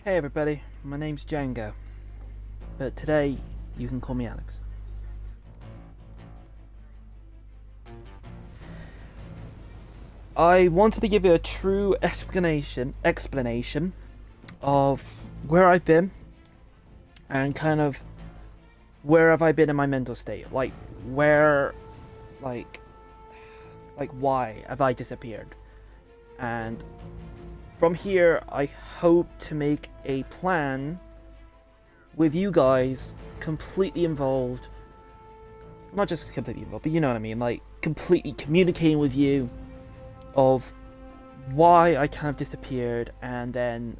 Hey everybody, my name's Django, but today you can call me Alex. I wanted to give you a true explanation of where I've been and kind of where have I been in my mental state, like why have I disappeared, and from here I hope to make a plan with you guys completely involved, not just completely involved, but you know what I mean, like completely communicating with you of why I kind of disappeared, and then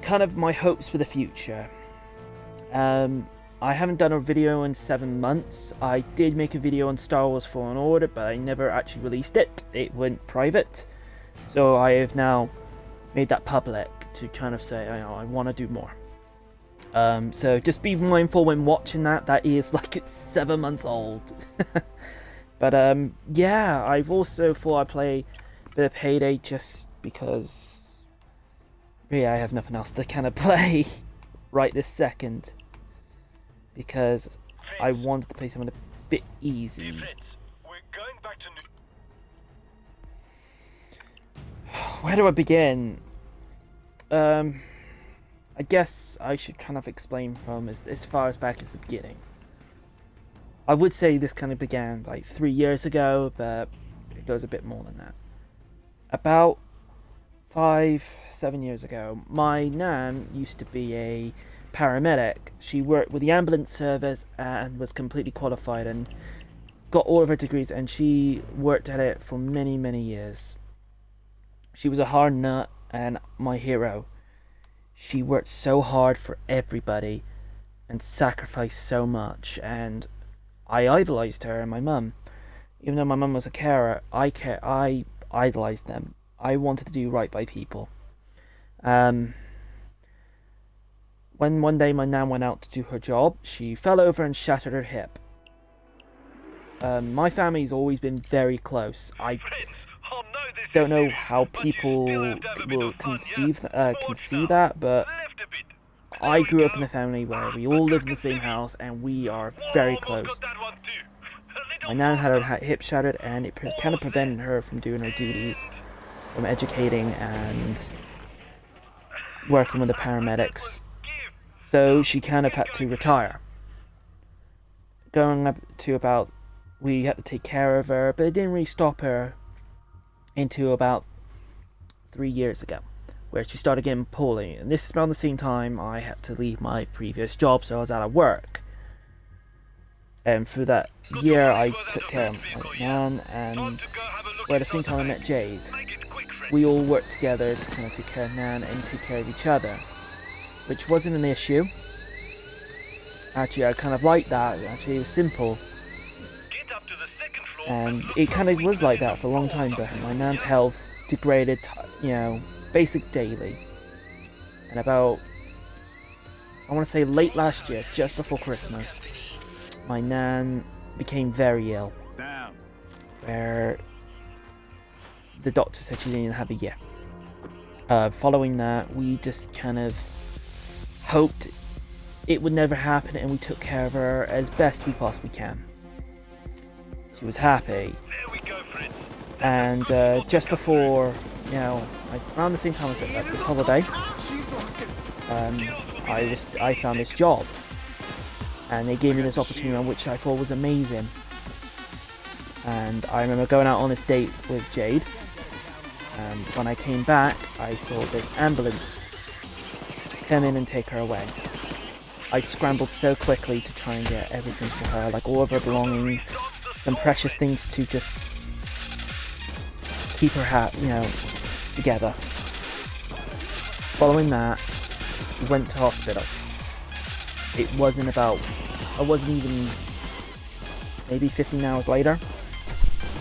kind of my hopes for the future. I haven't done a video in 7 months. I did make a video on Star Wars Fallen Order, but I never actually released it. It went private. So I have now made that public to kind of say, I want to do more. So just be mindful when watching that. That is like it's 7 months old. But yeah, I've also thought I'd play a bit of Payday just because, yeah, I have nothing else to kind of play right this second. Because I wanted to play something a bit easy. Where do I begin? I guess I should kind of explain from as far as back as the beginning. I would say this kind of began like 3 years ago, but it goes a bit more than that. About 5-7 years ago, my nan used to be a paramedic. She worked with the ambulance service and was completely qualified and got all of her degrees, and she worked at it for many years. She was a hard nut and my hero. She worked so hard for everybody and sacrificed so much, and I idolized her and my mum. Even though my mum was a carer, I idolized them. I wanted to do right by people. When one day my nan went out to do her job, she fell over and shattered her hip. My family's always been very close. I don't know how people will see that, but I grew up in a family where we all live in the same house and we are very close. My nan had her hip shattered, and it kind of prevented her from doing her duties, from educating and working with the paramedics. So she kind of had to retire. Going up to about, we had to take care of her, but it didn't really stop her into about 3 years ago, where she started getting poorly. And this is around the same time I had to leave my previous job, so I was out of work. And through that year, I took care of my nan, and at the same time I met Jade. We all worked together to kind of take care of Nan and take care of each other, which wasn't an issue. Actually, I kind of liked that. Actually, it was simple. And it kind of was like that for a long time, but my nan's health degraded, basic daily. And about, I want to say late last year, just before Christmas, my nan became very ill. Where the doctor said she didn't have a year. Following that, we just kind of hoped it would never happen, and we took care of her as best we possibly can. She was happy, and just before, around the same time as at this holiday, I found this job, and they gave me this opportunity, which I thought was amazing. And I remember going out on this date with Jade, and when I came back, I saw this ambulance come in and take her away. I scrambled so quickly to try and get everything for her, like all of her belongings, some precious things to just keep her together. Following that, we went to hospital. I wasn't even maybe 15 hours later,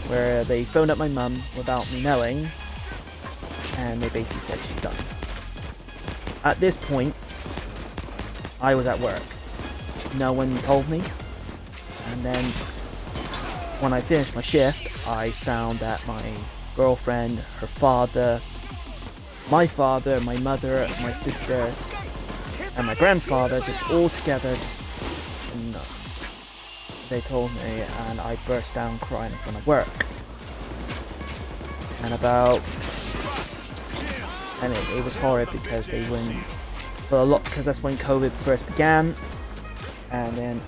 where they phoned up my mum without me knowing, and they basically said she's done. At this point, I was at work. No one told me. And then, when I finished my shift, I found that my girlfriend, her father, my father, my mother, my sister, and my grandfather just all together. And they told me, and I burst down crying in front of work. And it was horrid because they wouldn't. Well, a lot because that's when COVID first began, and then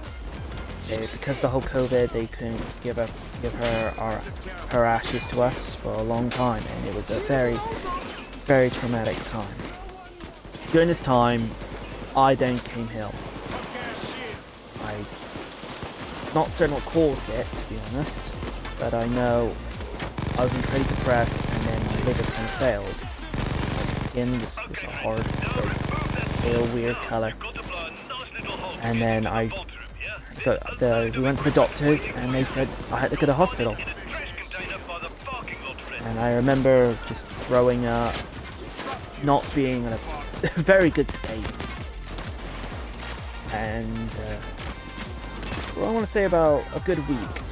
because of the whole COVID, they couldn't give her ashes to us for a long time, and it was a very, very traumatic time. During this time, I then came ill. I'm not certain what caused it, to be honest, but I know I was incredibly depressed, and then my liver kind of failed. My skin was a hard, pale, weird colour, and then we went to the doctors, and they said I had to go to the hospital. And I remember just throwing up, not being in a very good state. And well, I want to say about a good week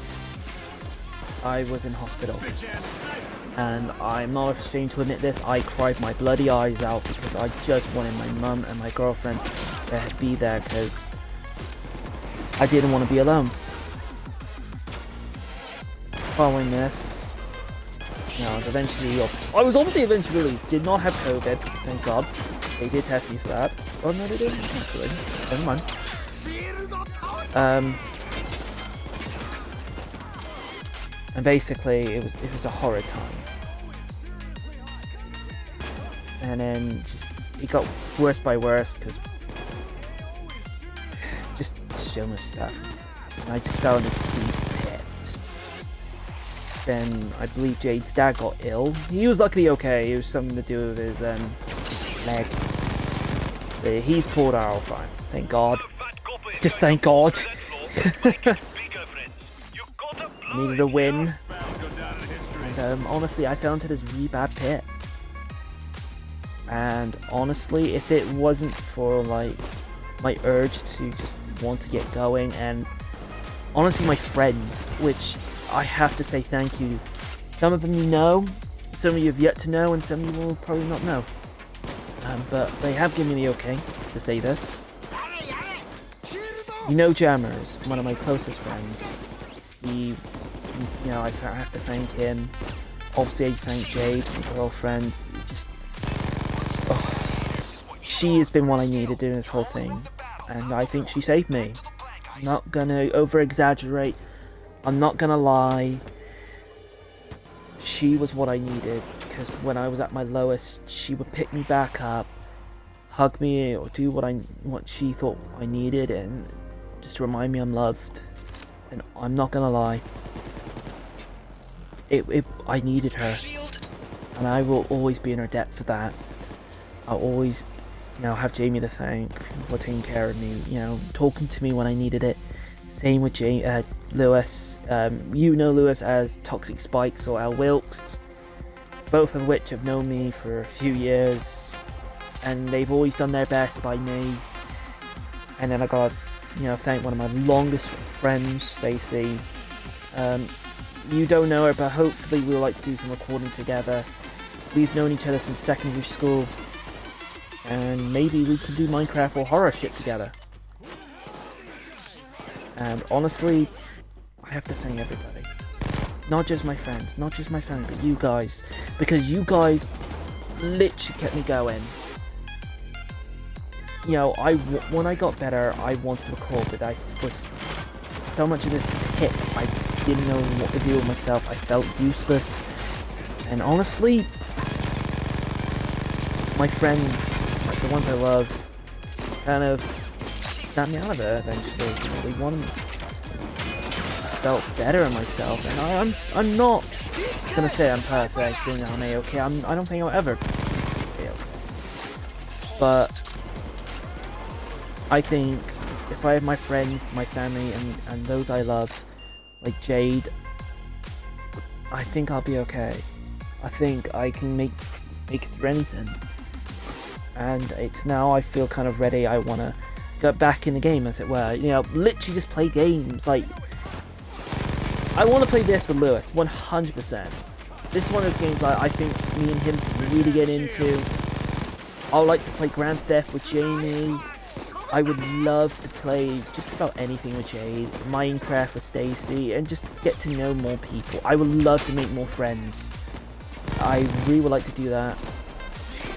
I was in hospital. And I'm not ashamed to admit this, I cried my bloody eyes out because I just wanted my mum and my girlfriend to be there because I didn't want to be alone. Following this, I was obviously eventually released. Did not have COVID, thank God. They did test me for that. Oh no, they didn't actually. Never mind. And basically, it was a horrid time. And then it got worse by worse because just so much stuff. And I just fell in this deep pit. Then I believe Jade's dad got ill. He was luckily okay. It was something to do with his leg. But he's pulled out fine. Thank God. Just thank God. Needed a win. And honestly, I fell into this really bad pit. And honestly, if it wasn't for like my urge to just want to get going, and honestly my friends, which I have to say thank you. Some of them you know, some of you have yet to know, and some of you will probably not know. But they have given me the okay to say this. Jammers, one of my closest friends. I have to thank him. Obviously, I thank Jade, my girlfriend. She has been what I needed doing this whole thing, and I think she saved me. I'm not gonna over-exaggerate. I'm not gonna lie. She was what I needed, because when I was at my lowest, she would pick me back up, hug me, or do what she thought I needed, and just remind me I'm loved. And I'm not gonna lie. I needed her, and I will always be in her debt for that. I'll always, have Jamie to thank for taking care of me, talking to me when I needed it. Same with Lewis. Lewis as Toxic Spikes or Al Wilkes, both of which have known me for a few years, and they've always done their best by me. And then I got, thank one of my longest friends, Stacey. You don't know her, but hopefully we'll like to do some recording together. We've known each other since secondary school, and maybe we can do Minecraft or horror shit together. And honestly, I have to thank everybody. Not just my friends, not just my family, but you guys. Because you guys literally kept me going. When I got better, I wanted to record, but I was so much in this pit, I didn't know what to do with myself. I felt useless. And honestly, my friends, the ones I love, kind of got me out of it eventually. I felt better in myself, and I'm not gonna say I'm perfect and I'm A-okay. I don't think I'll ever be okay. But I think if I have my friends, my family, and those I love, like Jade, I think I'll be okay. I think I can make it through anything. And it's now I feel kind of ready. I want to get back in the game, as it were. Literally just play games. Like, I want to play this with Lewis, 100%. This is one of those games that I think me and him can really get into. I would like to play Grand Theft with Jamie. I would love to play just about anything with Jade, Minecraft with Stacy, and just get to know more people. I would love to make more friends. I really would like to do that.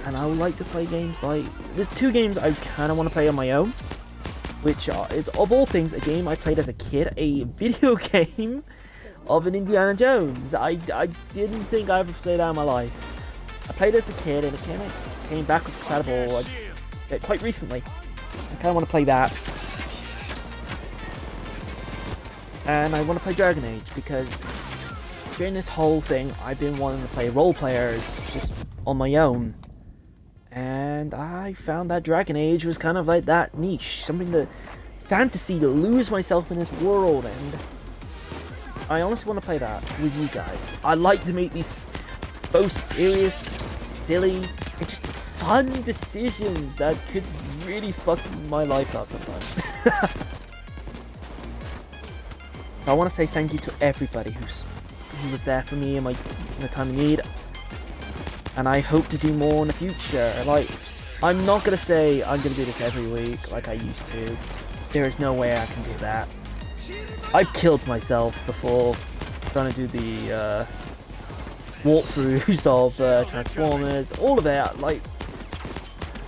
And I would like to play games like... There's 2 games I kind of want to play on my own, which is, of all things, a game I played as a kid, a video game of an Indiana Jones. I didn't think I'd ever say that in my life. I played it as a kid, and it came backwards compatible quite recently. I kind of want to play that. And I want to play Dragon Age, because during this whole thing, I've been wanting to play role players just on my own. And I found that Dragon Age was kind of like that niche. Something to fantasy, to lose myself in this world. And I honestly want to play that with you guys. I like to make these both serious, silly, and just fun decisions that could really fuck my life up sometimes. So I want to say thank you to everybody who was there for me in the time of need, and I hope to do more in the future. Like, I'm not gonna say I'm gonna do this every week like I used to. There is no way I can do that. I've killed myself before trying to do the walkthroughs of Transformers, all of that. Like,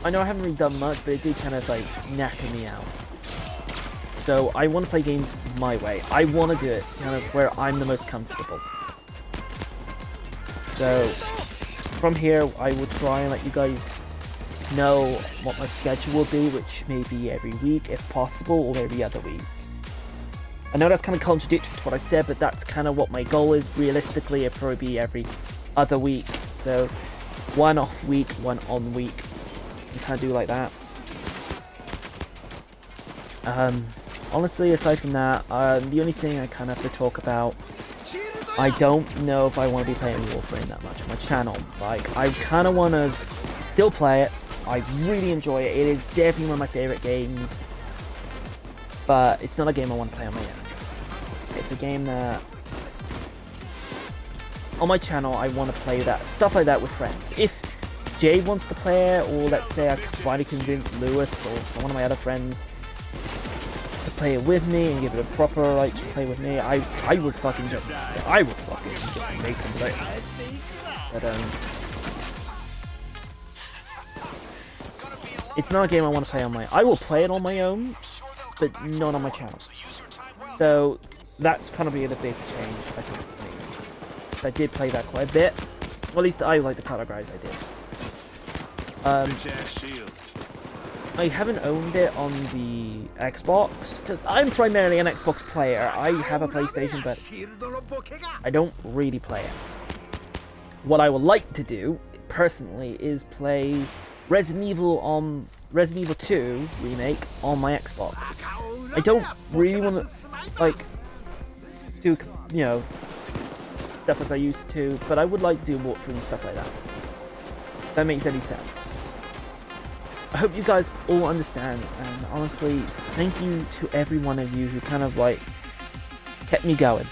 I know I haven't really done much, but it did kind of like knacker me out. So I want to play games my way. I want to do it kind of where I'm the most comfortable. So from here, I will try and let you guys know what my schedule will be, which may be every week if possible, or every other week. I know that's kind of contradictory to what I said, but that's kind of what my goal is. Realistically, it'll probably be every other week. So one off week, one on week. You kind of do like that. Honestly, aside from that, the only thing I kind of have to talk about, I don't know if I want to be playing Warframe that much on my channel. Like, I kind of want to still play it. I really enjoy it. It is definitely one of my favorite games. But it's not a game I want to play on my own. It's a game that, on my channel, I want to play that stuff like that with friends. If Jade wants to play it, or let's say I finally convince Lewis or some of my other friends to play it with me and give it a proper play with me, I would fucking just make them play it. But it's not a game I want to play on my own. I will play it on my own, but not on my channel. So that's kind of be the big change, I think. I did play that quite a bit. Well, at least I like the categorize I did. I haven't owned it on the Xbox, because I'm primarily an Xbox player. I have a PlayStation, but I don't really play it. What I would like to do, personally, is play Resident Evil 2 Remake on my Xbox. I don't really want to, do, stuff as I used to, but I would like to do walkthrough and stuff like that. If that makes any sense. I hope you guys all understand, and honestly, thank you to every one of you who kind of kept me going.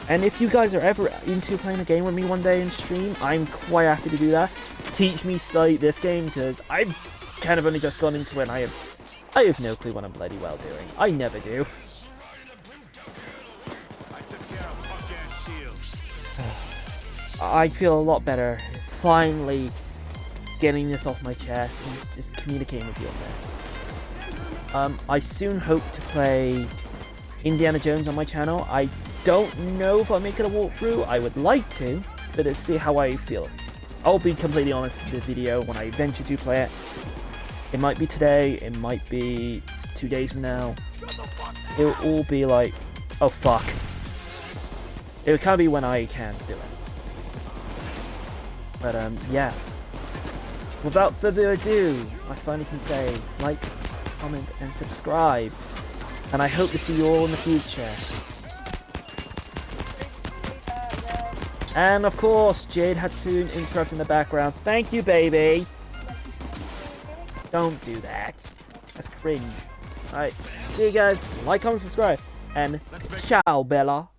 And if you guys are ever into playing a game with me one day in stream, I'm quite happy to do that. Teach me this game, because I've kind of only just gone into it, and I have no clue what I'm bloody well doing. I never do. I feel a lot better finally getting this off my chest and just communicating with you on this. I soon hope to play Indiana Jones on my channel. I don't know if I'll make it a walkthrough. I would like to, but let's see how I feel. I'll be completely honest in this video when I eventually do play it. It might be today, it might be 2 days from now. It'll all be like, oh fuck. It'll kind of be when I can do it. But yeah. Without further ado, I finally can say like, comment, and subscribe. And I hope to see you all in the future. And of course, Jade had to interrupt in the background. Thank you, baby. Don't do that. That's cringe. Alright, see you guys. Like, comment, subscribe. And ciao, Bella.